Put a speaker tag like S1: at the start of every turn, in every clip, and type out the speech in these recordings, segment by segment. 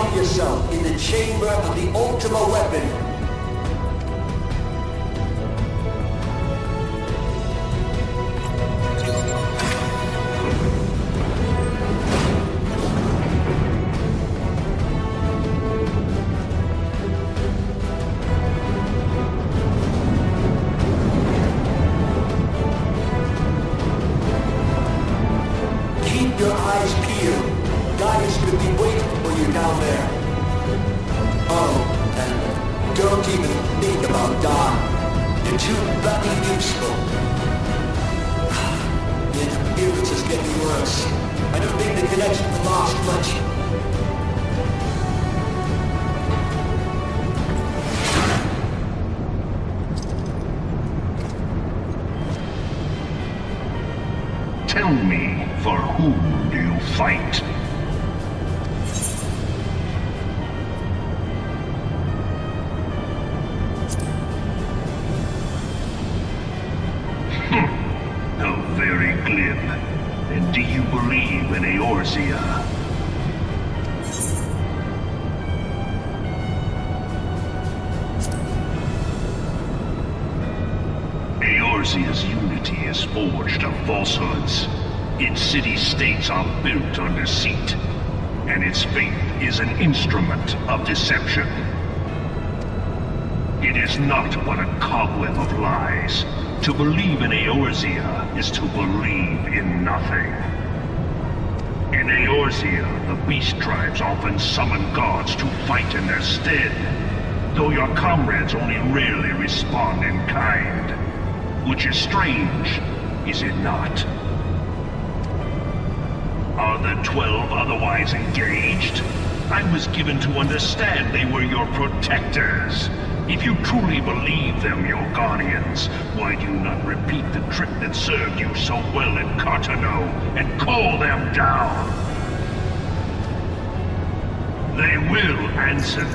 S1: find yourself in the chamber of the Ultima Weapon. Keep your eyes peeled. Guidance could be waiting for you down there. Oh, and don't even think about dying. You're too bloody useful. The interference is getting worse. I don't think the connection lost much.
S2: Tell me, for whom do you fight? How very glib. And do you believe in Eorzea? Eorzea's unity is forged of falsehoods. Its city-states are built on deceit, and its faith is an instrument of deception. It is not but a cobweb of lies. To believe in Eorzea is to believe in nothing. In Eorzea, the beast tribes often summon gods to fight in their stead, though your comrades only rarely respond in kind. Which is strange, is it not? Are the 12 otherwise engaged? I was given to understand they were your protectors. If you truly believe them your guardians, why do you not repeat the trick that served you so well in Cartano and call them down? They will answer,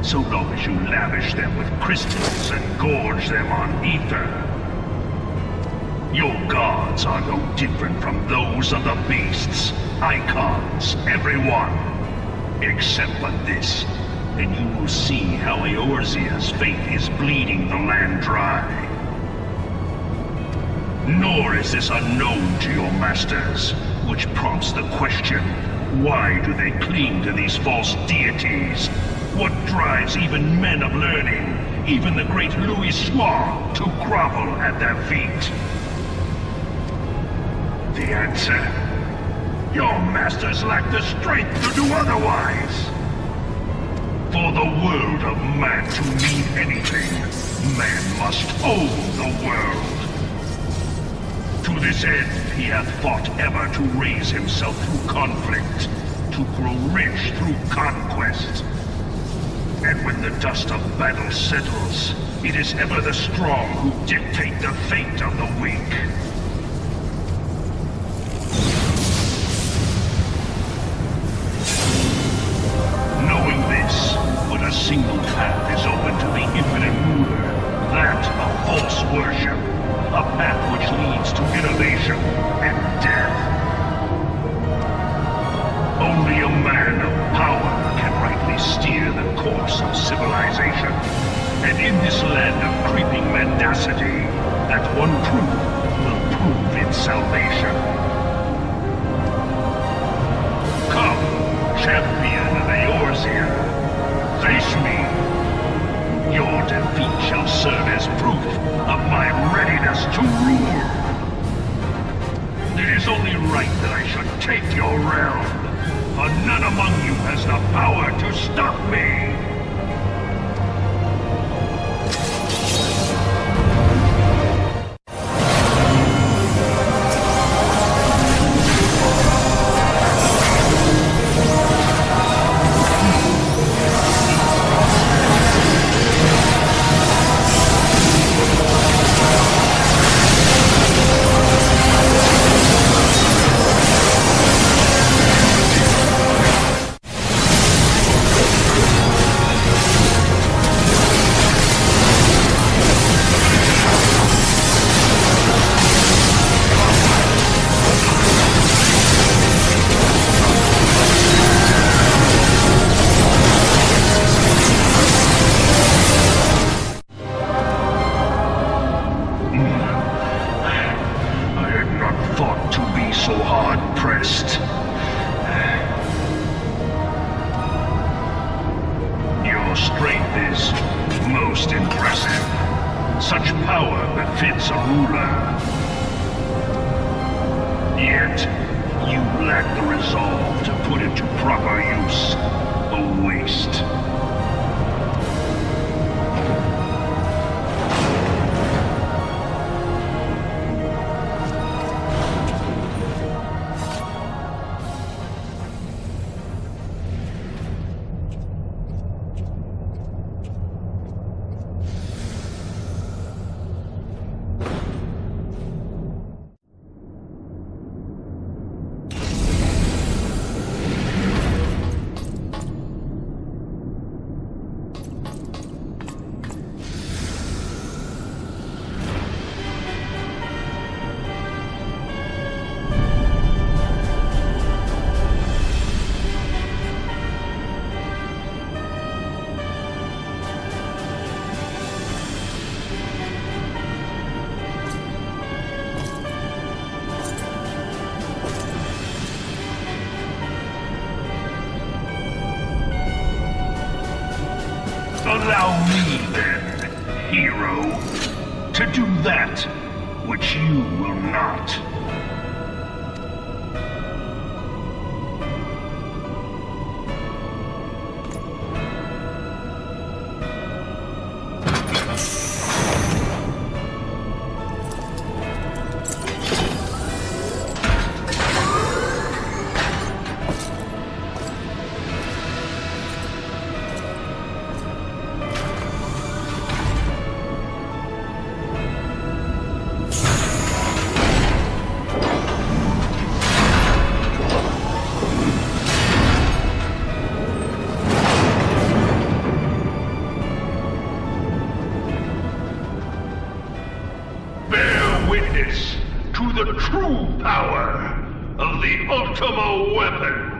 S2: so long as you lavish them with crystals and gorge them on ether. Your gods are no different from those of the beasts. Icons, everyone. Except for this, and you will see how Eorzea's faith is bleeding the land dry. Nor is this unknown to your masters, which prompts the question, why do they cling to these false deities? What drives even men of learning, even the great Louis Soir, to grovel at their feet? The answer? Your masters lack the strength to do otherwise. For the world of man to mean anything, man must own the world. To this end, he hath fought ever to raise himself through conflict, to grow rich through conquest. And when the dust of battle settles, it is ever the strong who dictate the fate of the weak. Knowing this, but a single path is open to the infinite ruler, that of false worship, a path which leads to innovation and death. Only a man of power can rightly steer the course of civilization, and in this land of creeping mendacity, that one truth will prove its salvation. Come, champion of Eorzea, face me. Your defeat shall serve as proof of my readiness to rule. It is only right that I should take your realm, for none among you has the power to stop me. Such power befits a ruler. Yet, you lack the resolve to put it to proper use. A waste. Allow me then, hero, to do that which you will not. To the true power of the Ultima Weapon.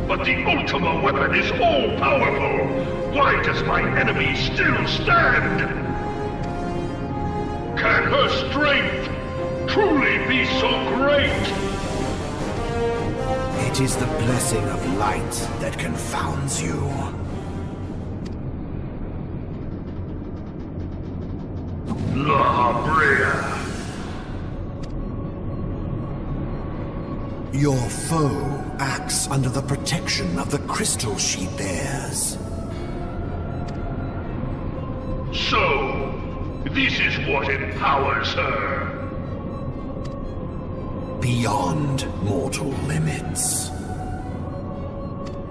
S2: But the Ultima Weapon is all-powerful! Why does my enemy still stand? Can her strength truly be so great?
S3: It is the blessing of light that confounds you.
S2: La Brea.
S3: Your foe acts under the protection of the crystal she bears.
S2: So, this is what empowers her.
S3: Beyond mortal limits.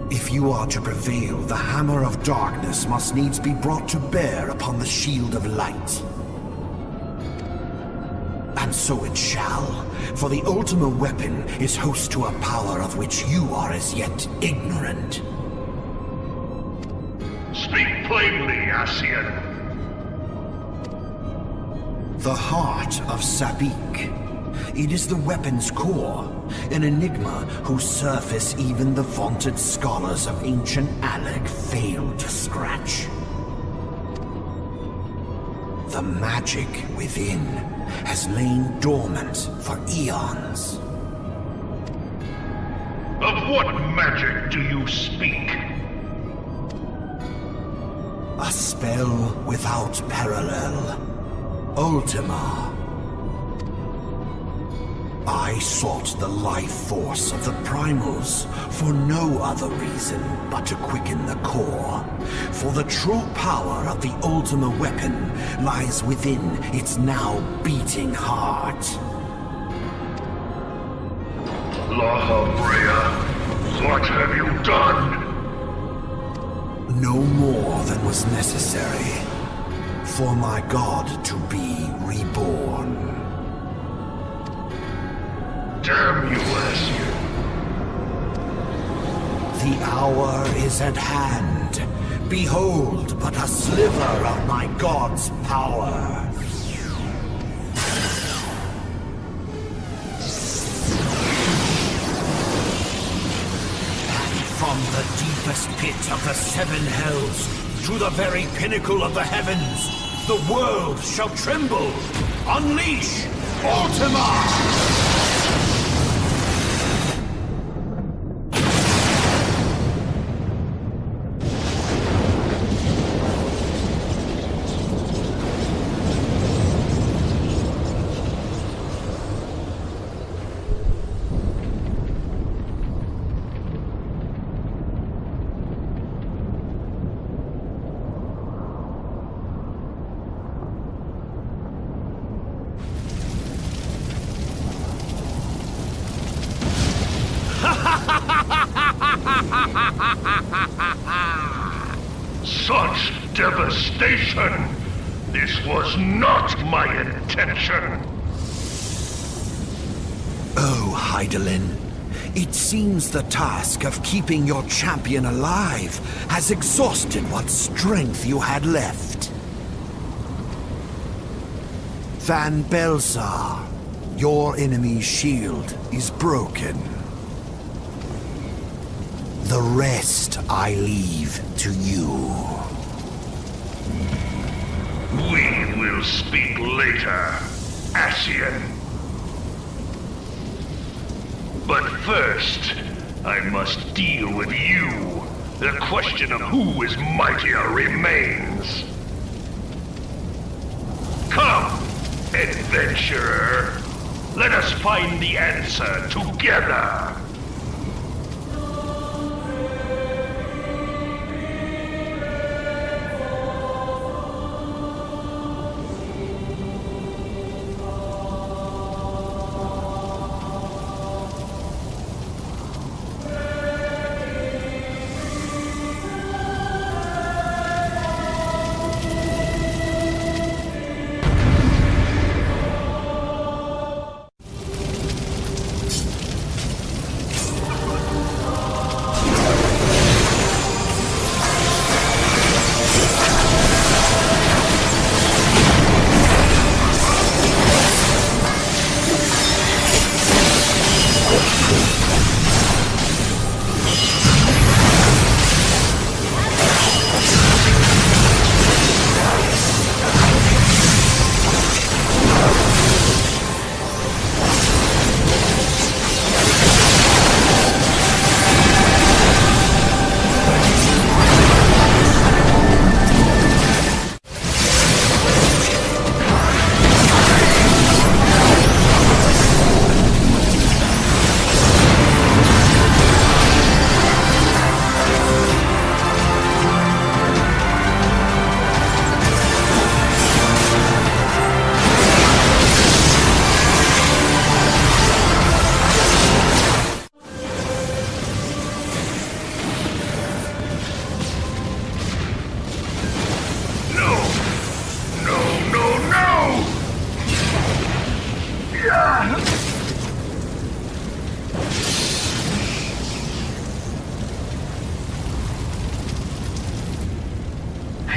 S3: If you are to prevail, the Hammer of Darkness must needs be brought to bear upon the Shield of Light. And so it shall, for the Ultima Weapon is host to a power of which you are as yet ignorant.
S2: Speak plainly, Ascian.
S3: The heart of Sabik. It is the weapon's core, an enigma whose surface even the vaunted scholars of ancient Alec failed to scratch. The magic within has lain dormant for eons.
S2: Of what magic do you speak?
S3: A spell without parallel. Ultima. I sought the life force of the primals for no other reason but to quicken the core. For the true power of the Ultima weapon lies within its now beating heart.
S2: Eorzea, what have you done?
S3: No more than was necessary for my god to be reborn.
S2: Damn you, Eorzea.
S3: The hour is at hand. Behold but a sliver of my god's power. From the deepest pit of the seven hells to the very pinnacle of the heavens, the world shall tremble. Unleash Ultima!
S2: Such devastation! This was not my intention!
S3: Oh, Hydaelyn. It seems the task of keeping your champion alive has exhausted what strength you had left. Van Belsar, your enemy's shield is broken. The rest I leave to you.
S2: We will speak later, Ascian. But first, I must deal with you. The question of who is mightier remains. Come, adventurer. Let us find the answer together.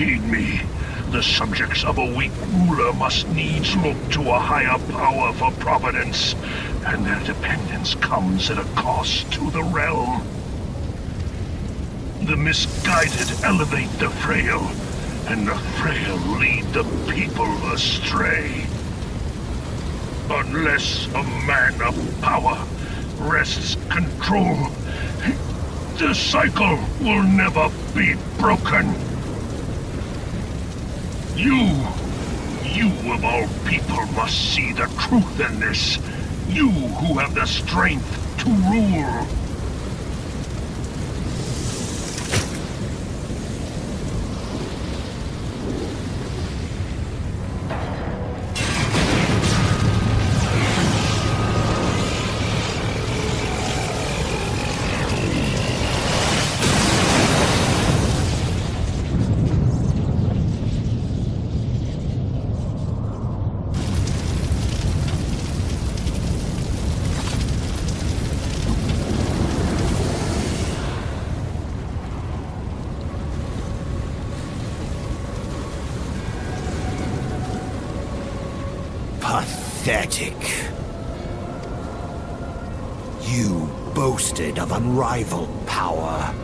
S2: Heed me. The subjects of a weak ruler must needs look to a higher power for providence, and their dependence comes at a cost to the realm. The misguided elevate the frail, and the frail lead the people astray. Unless a man of power wrests control, the cycle will never be broken. You of all people must see the truth in this. You who have the strength to rule.
S3: Pathetic. You boasted of unrivaled power.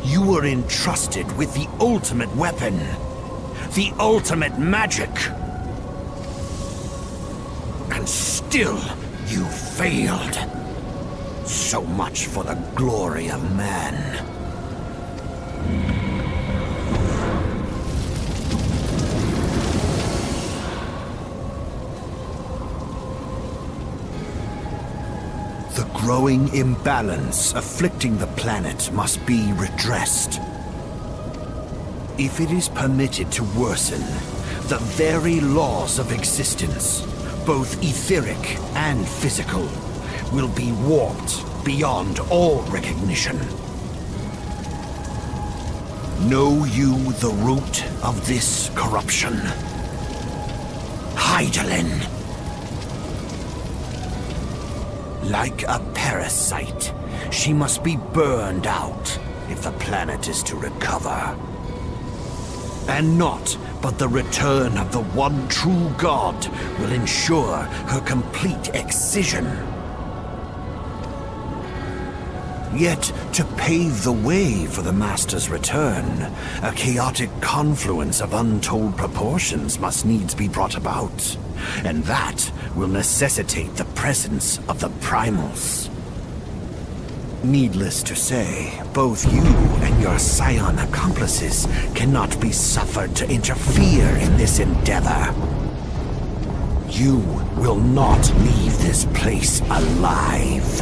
S3: You were entrusted with the ultimate weapon, the ultimate magic. And still, you failed. So much for the glory of man. The growing imbalance afflicting the planet must be redressed. If it is permitted to worsen, the very laws of existence, both etheric and physical, will be warped beyond all recognition. Know you the root of this corruption? Hydaelyn. Like a parasite, she must be burned out if the planet is to recover. And naught but the return of the one true God will ensure her complete excision. Yet, to pave the way for the Master's return, a chaotic confluence of untold proportions must needs be brought about. And that will necessitate the presence of the primals. Needless to say, both you and your scion accomplices cannot be suffered to interfere in this endeavor. You will not leave this place alive.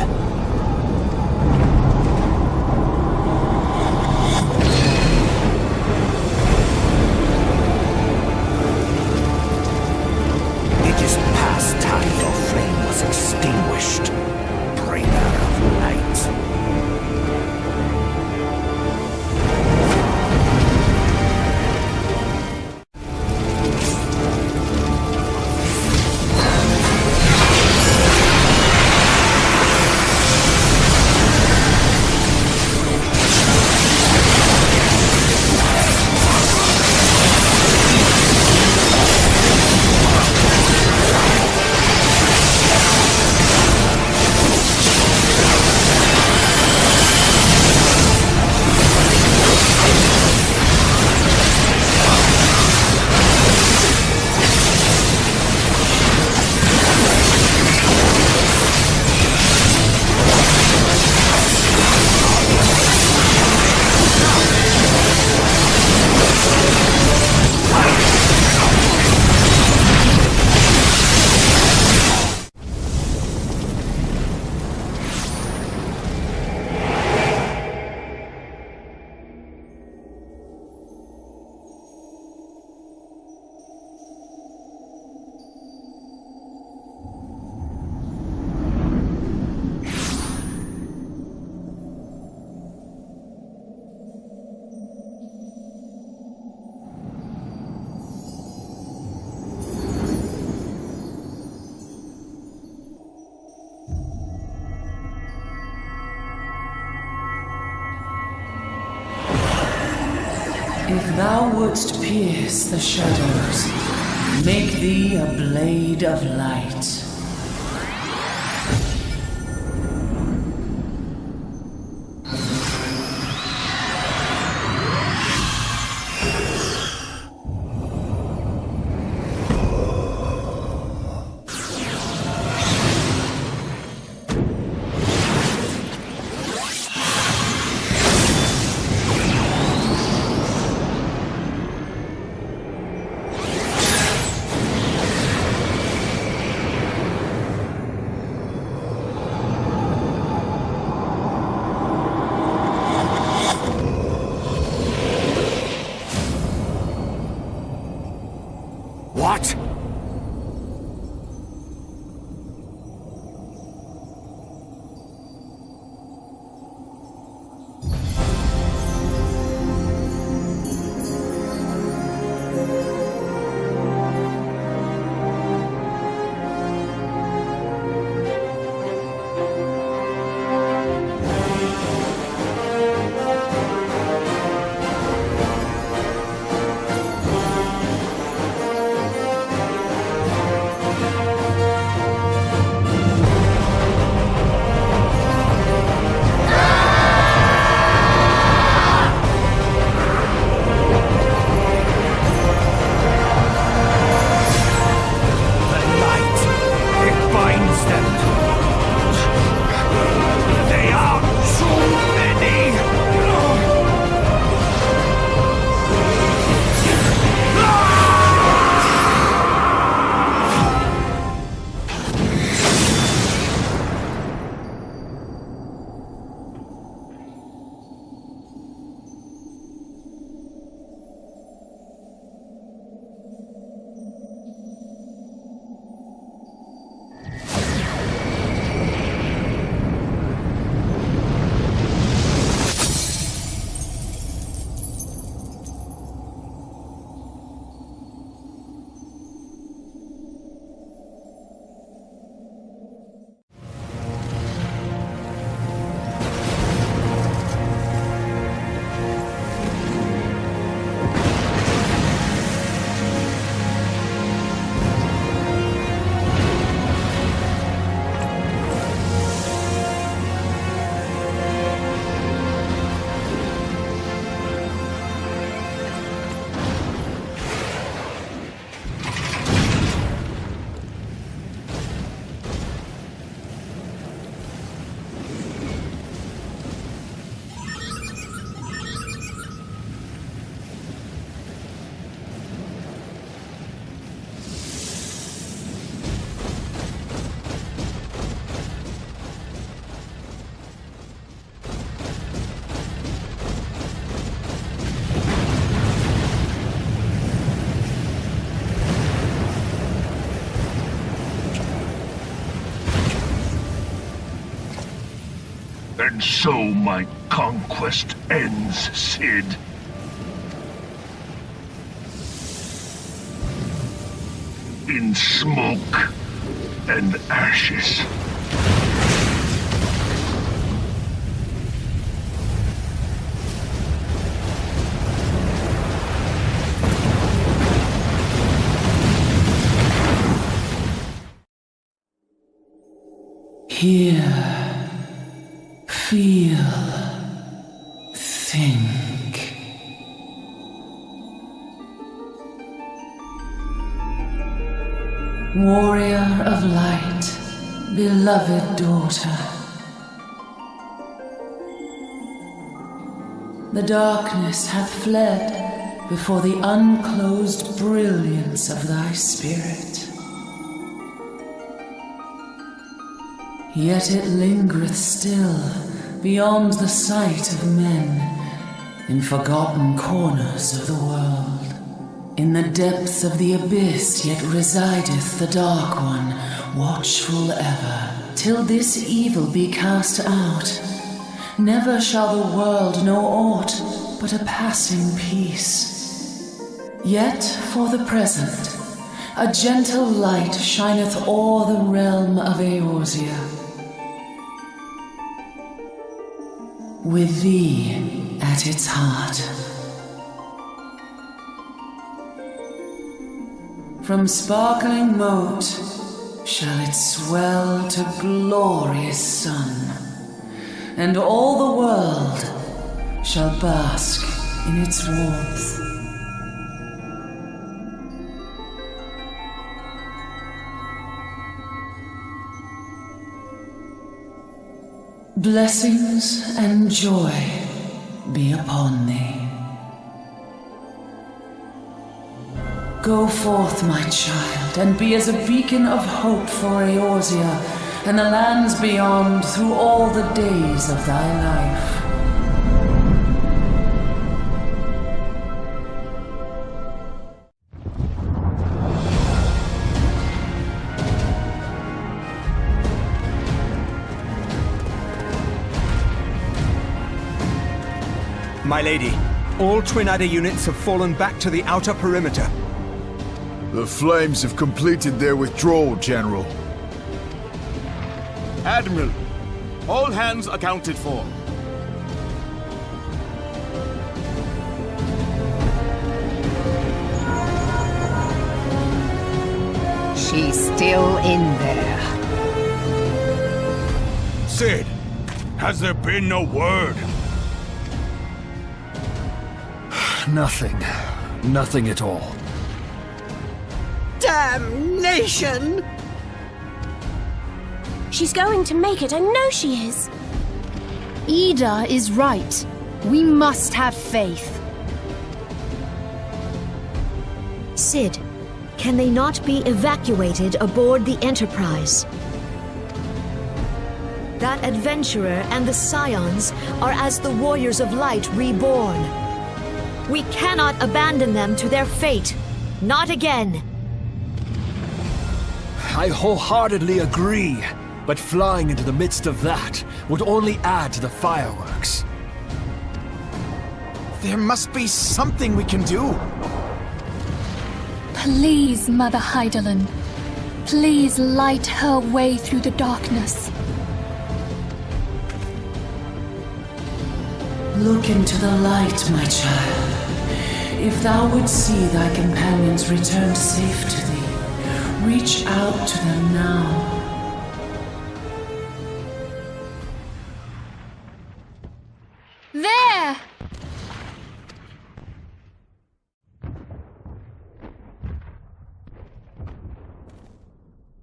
S3: Extinguished, bringer of light.
S4: If thou wouldst pierce the shadows, make thee a blade of light.
S2: And so my conquest ends, Cid. In smoke and ashes.
S4: Hear, feel, think. Warrior of light, beloved daughter. The darkness hath fled before the unclosed brilliance of thy spirit. Yet it lingereth still beyond the sight of men, in forgotten corners of the world. In the depths of the abyss yet resideth the Dark One, watchful ever, till this evil be cast out. Never shall the world know aught but a passing peace. Yet for the present, a gentle light shineth o'er the realm of Eorzea. With thee at its heart. From sparkling moat shall it swell to glorious sun, and all the world shall bask in its warmth. Blessings and joy be upon thee. Go forth, my child, and be as a beacon of hope for Eorzea and the lands beyond through all the days of thy life.
S5: My lady, all Twin Adder units have fallen back to the outer perimeter.
S6: The Flames have completed their withdrawal, General.
S7: Admiral, all hands accounted for.
S8: She's still in there.
S7: Cid, has there been no word?
S6: Nothing. Nothing at all.
S9: Damnation!
S10: She's going to make it, I know she is.
S11: Ida is right. We must have faith.
S12: Cid, can they not be evacuated aboard the Enterprise? That adventurer and the Scions are as the Warriors of Light reborn. We cannot abandon them to their fate. Not again.
S13: I wholeheartedly agree, but flying into the midst of that would only add to the fireworks.
S7: There must be something we can do.
S11: Please, Mother Hydaelyn. Please light her way through the darkness.
S4: Look into the light, my child. If thou would see thy companions returned safe to thee, reach out to them now.
S11: There!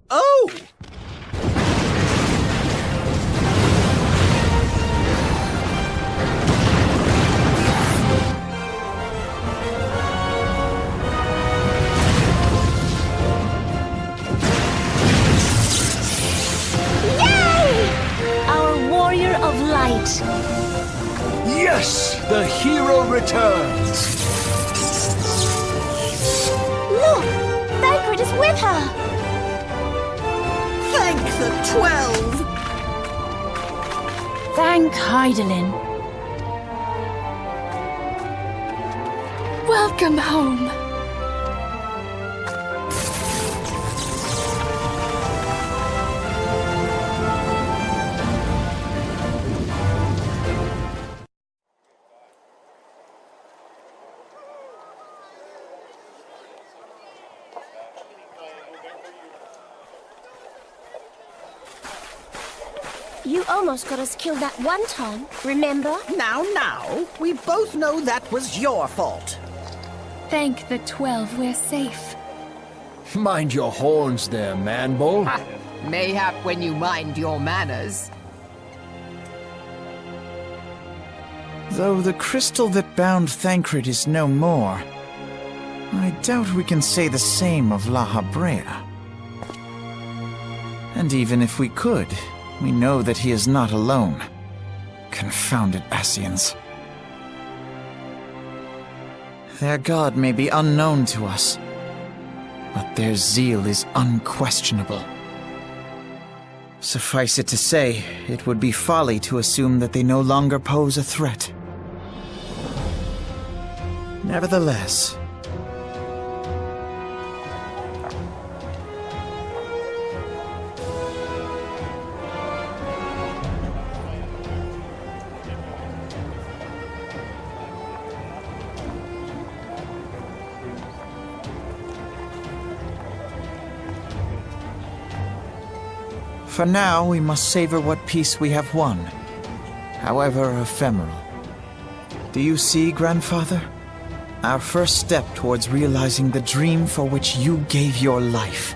S7: Oh!
S13: Yes! The hero returns!
S10: Look! Thancred is with her!
S9: Thank the 12!
S11: Thank Hydaelyn. Welcome home.
S10: You almost got us killed that one time, remember?
S9: Now, we both know that was your fault.
S11: Thank the 12 we're safe.
S13: Mind your horns there, man-bull.
S8: Mayhap when you mind your manners.
S14: Though the crystal that bound Thancred is no more, I doubt we can say the same of La Habrea. And even if we could, we know that he is not alone. Confounded Ascians. Their god may be unknown to us, but their zeal is unquestionable. Suffice it to say, it would be folly to assume that they no longer pose a threat. Nevertheless, for now, we must savor what peace we have won, however ephemeral. Do you see, Grandfather? Our first step towards realizing the dream for which you gave your life.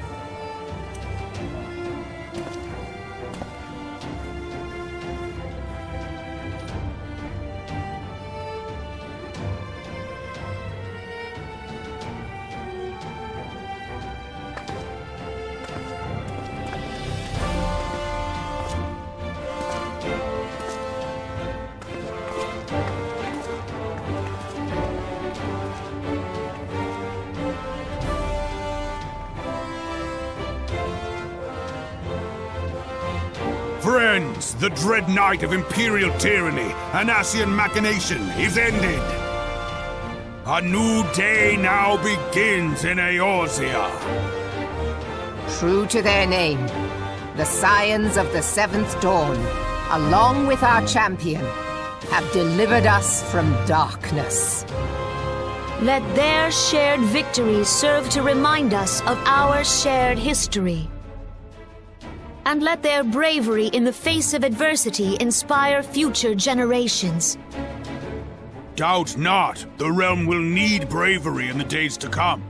S2: Friends, the dread night of Imperial tyranny and Ascian machination is ended. A new day now begins in Eorzea.
S8: True to their name, the Scions of the Seventh Dawn, along with our champion, have delivered us from darkness.
S12: Let their shared victory serve to remind us of our shared history. And let their bravery in the face of adversity inspire future generations.
S2: Doubt not, the realm will need bravery in the days to come.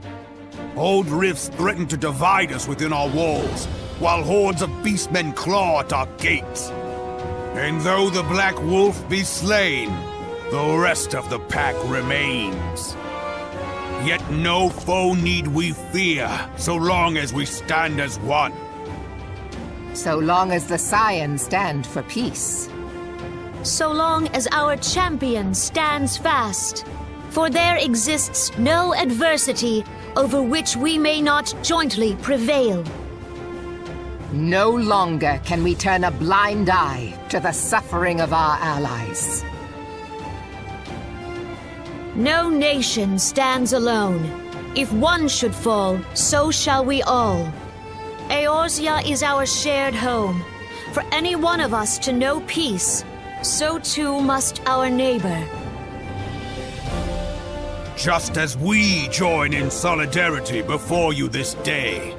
S2: Old rifts threaten to divide us within our walls, while hordes of beastmen claw at our gates. And though the Black Wolf be slain, the rest of the pack remains. Yet no foe need we fear, so long as we stand as one.
S8: So long as the Scions stand for peace.
S12: So long as our champion stands fast. For there exists no adversity over which we may not jointly prevail.
S8: No longer can we turn a blind eye to the suffering of our allies.
S12: No nation stands alone. If one should fall, so shall we all. Eorzea is our shared home. For any one of us to know peace, so too must our neighbor.
S2: Just as we join in solidarity before you this day,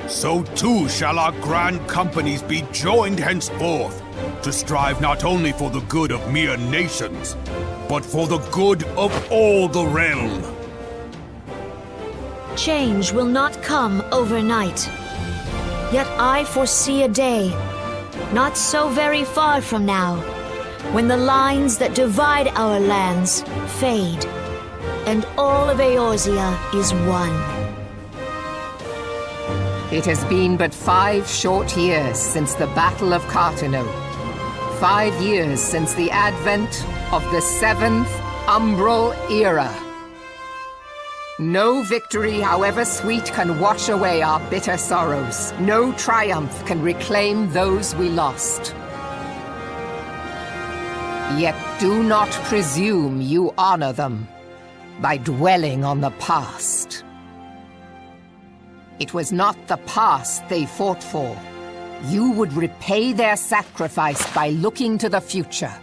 S2: so too shall our grand companies be joined henceforth to strive not only for the good of mere nations, but for the good of all the realm.
S12: Change will not come overnight. Yet I foresee a day, not so very far from now, when the lines that divide our lands fade, and all of Eorzea is one.
S8: It has been but 5 short years since the Battle of Cartano. 5 years since the advent of the 7th Umbral Era. No victory, however sweet, can wash away our bitter sorrows. No triumph can reclaim those we lost. Yet do not presume you honor them by dwelling on the past. It was not the past they fought for. You would repay their sacrifice by looking to the future.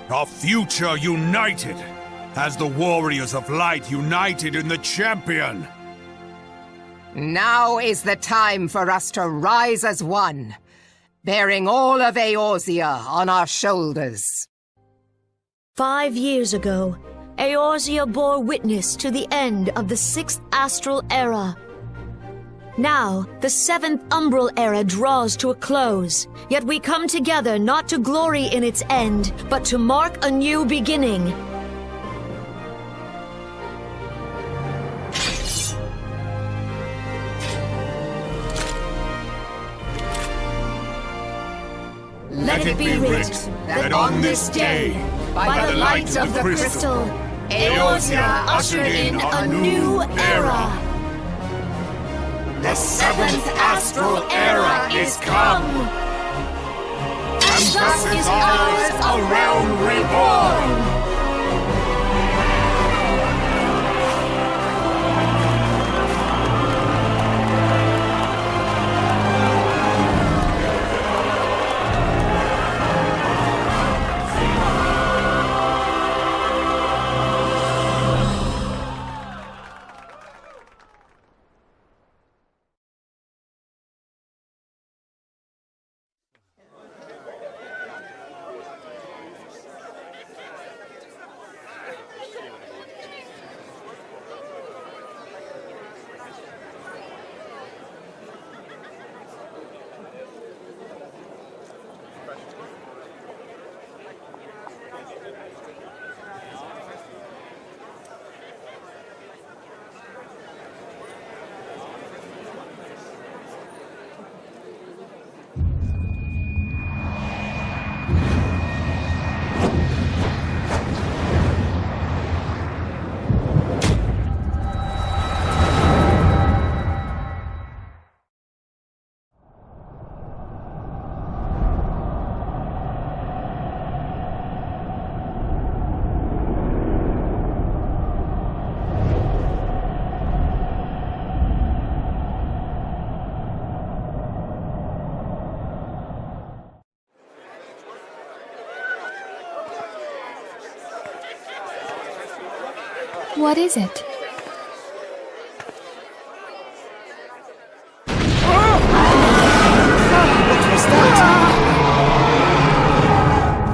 S7: A future united, as the warriors of light united in the champion.
S8: Now is the time for us to rise as one, bearing all of Eorzea on our shoulders.
S12: 5 years ago, Eorzea bore witness to the end of the 6th astral era. Now, the 7th umbral era draws to a close, yet we come together not to glory in its end, but to mark a new beginning.
S8: Let it be writ that on this day, by the light of the crystal, Eorzea ushered in a new era. The 7th astral era is come, and thus is ours a realm reborn.
S11: What is it?
S13: What was that?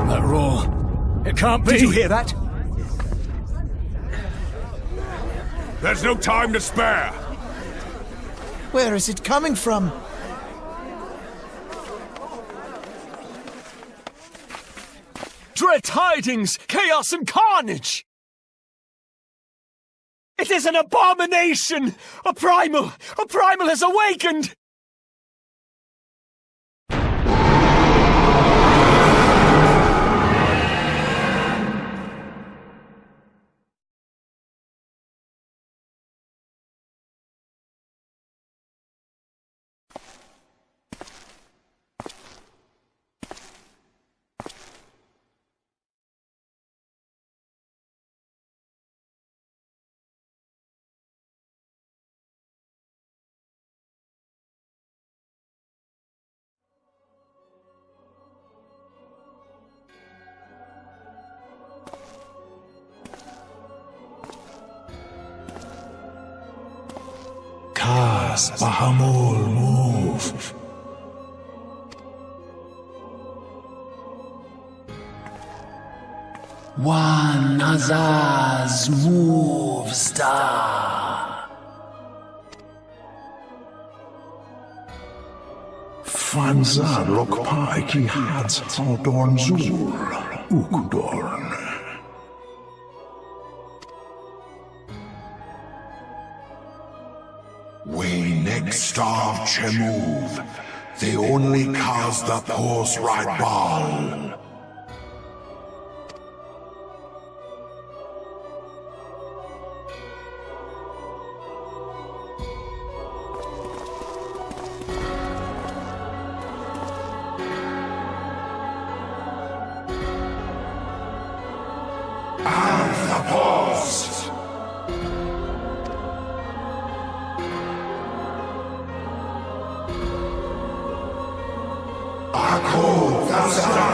S13: That roar. It can't be.
S5: Did you hear that?
S7: There's no time to spare.
S14: Where is it coming from?
S13: Dread tidings! Chaos and carnage! It is an abomination! A primal! A primal has awakened!
S15: Bahamul, move.
S4: One Azaz, move, star.
S15: Fanzad lokpai ki hads aldorn zur, ukdorn. We next starve Chemuv. They only cause the pulse right ball. paused. Our code, thou